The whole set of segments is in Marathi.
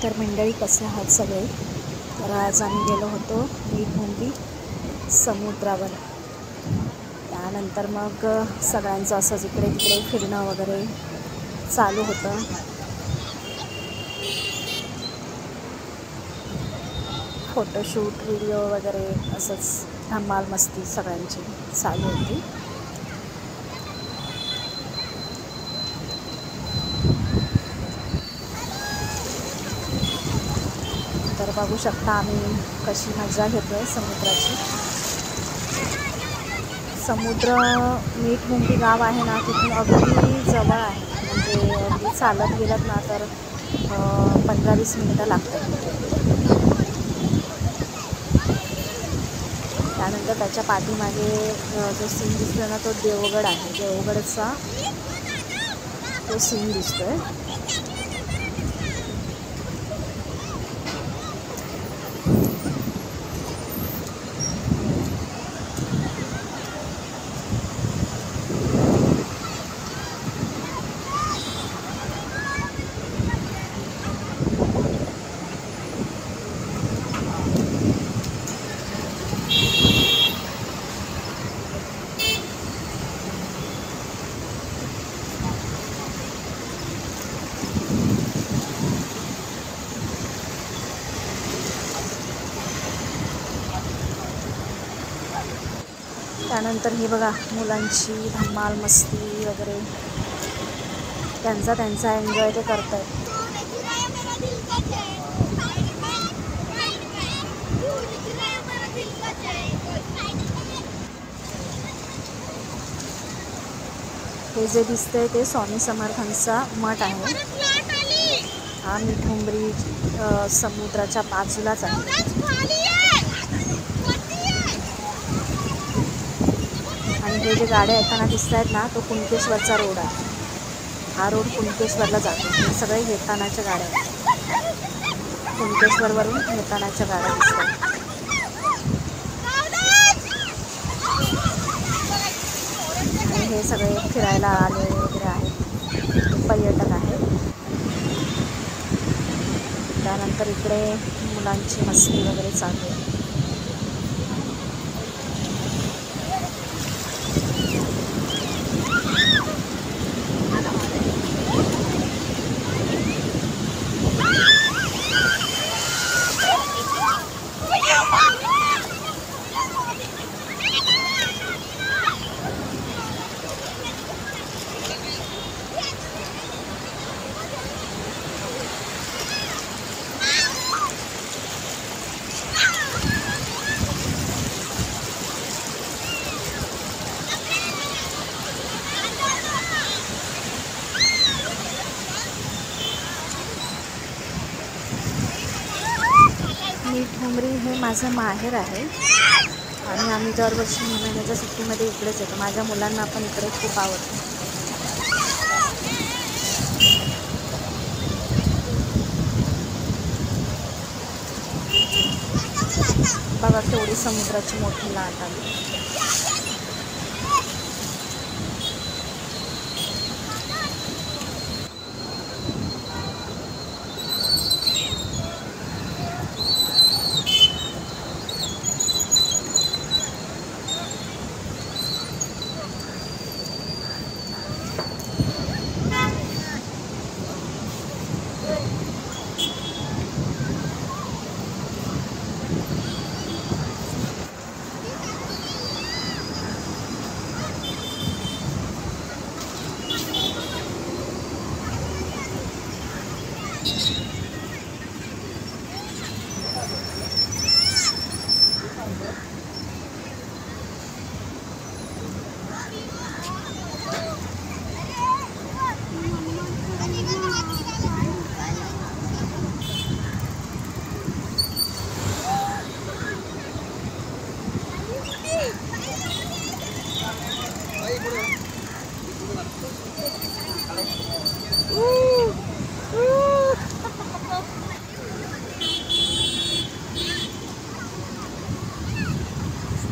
तर मंडळी कसे आहात सगळे? तर आज आम्ही गेलो होतो मीठमुंबरी समुद्रावर. त्यानंतर मग सगळ्यांचं असंच इकडे तिकडे फिरणं वगैरे चालू होतं. फोटोशूट व्हिडिओ वगैरे असंच धमाल मस्ती सगळ्यांची चालू होती. तर बघू शकता आम्ही कशी मजा घेतो आहे समुद्राची. समुद्र मीठमुंबरी गाव आहे ना, तिथून अगदी जवळ आहे. म्हणजे अगदी चालत गेलात ना तर 15-20 मिनिटं लागतात. त्यानंतर त्याच्या पाठीमागे जो सीन दिसतो ना तो देवगड आहे. देवगडचा तो सीन दिसतोय. त्यानंतर हे बघा मुलांची धमाल मस्ती वगैरे त्यांचा एन्जॉय ते करत आहेत. हे जे दिसतंय ते स्वामी समर्थांचा मठ आहे. हा मीठमुंबरी समुद्राच्या बाजूलाच आहे. आणि हे जे गाड्या येताना दिसत आहेत ना तो कुणकेश्वरचा रोड आहे. हा रोड कुणकेश्वरला जातो. हे सगळे येतानाच्या गाड्या आहेत. कुणकेश्वरवरून येतानाच्या गाड्या दिसतात. आणि हे सगळे फिरायला आले वगैरे आहेत, पर्यटक आहेत. त्यानंतर इकडे मुलांची मस्ती वगैरे चालू आहे. मीठमुंबरी हे माझं माहेर आहे आणि आम्ही दरवर्षी मे महिन्याच्या सुट्टीमध्ये इकडेच येतो. माझ्या मुलांना पण इकडे खूप आवडतं. बघा केवढी समुद्राची मोठी लाट आली.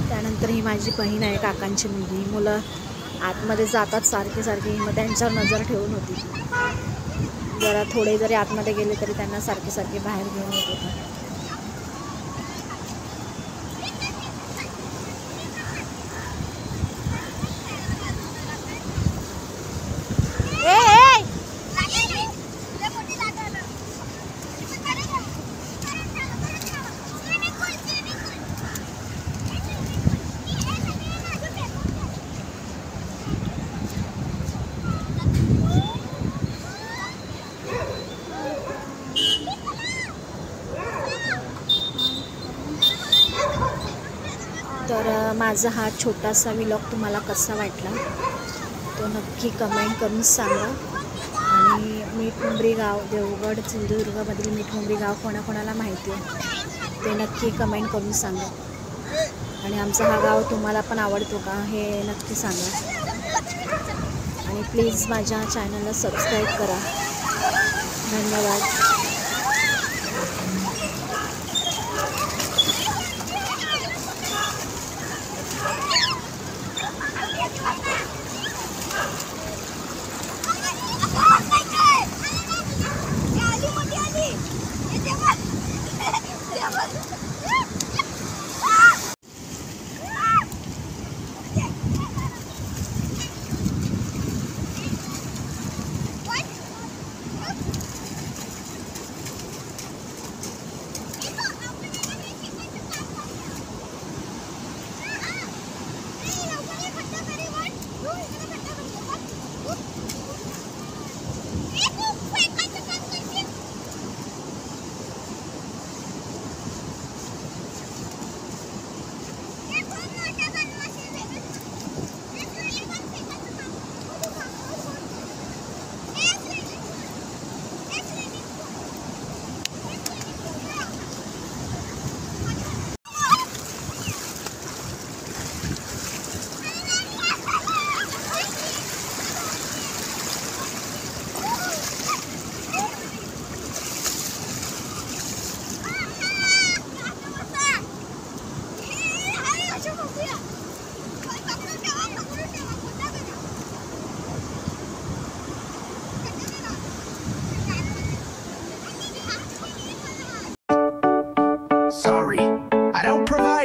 त्यानंतर ही माझी बहीण आहे, काकांची मुलगी. मुलं आतमध्ये जातात सारखी, मग त्यांच्यावर नजर ठेवून होती. जरा थोडे जरी आतमध्ये गेले तरी त्यांना सारखे सारखे बाहेर घेऊन येत होते. तर माझा हा छोटासा व्लॉग तुम्हाला कसा वाटला तो नक्की कमेंट करून सांगा. आणि मीठमुंबरी गाव, देवगड सिंधुदुर्गमधील मीठमुंबरी गाव कोणाकोणाला माहिती आहे ते नक्की कमेंट करून सांगा. आणि आमचा हा गाव तुम्हाला पण आवडतो का हे नक्की सांगा. आणि प्लीज माझ्या चॅनलला सबस्क्राईब करा. धन्यवाद.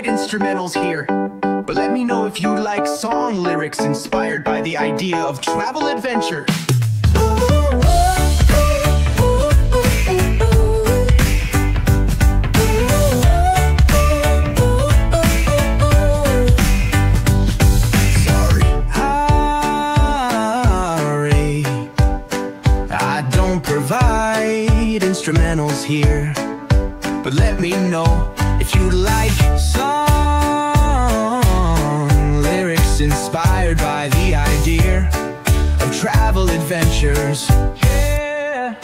Instrumentals here, but let me know if you like song lyrics inspired by the idea of travel adventure. Sorry, I don't provide instrumentals here, but let me know if you like song inspired by the idea of travel adventures. Yeah.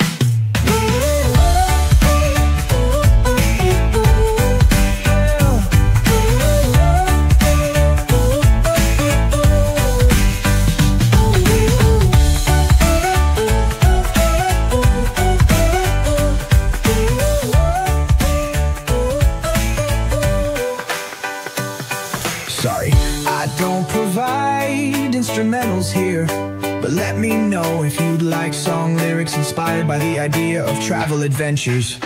Sorry, I don't provide instrumentals here, but let me know if you'd like song lyrics inspired by the idea of travel adventures.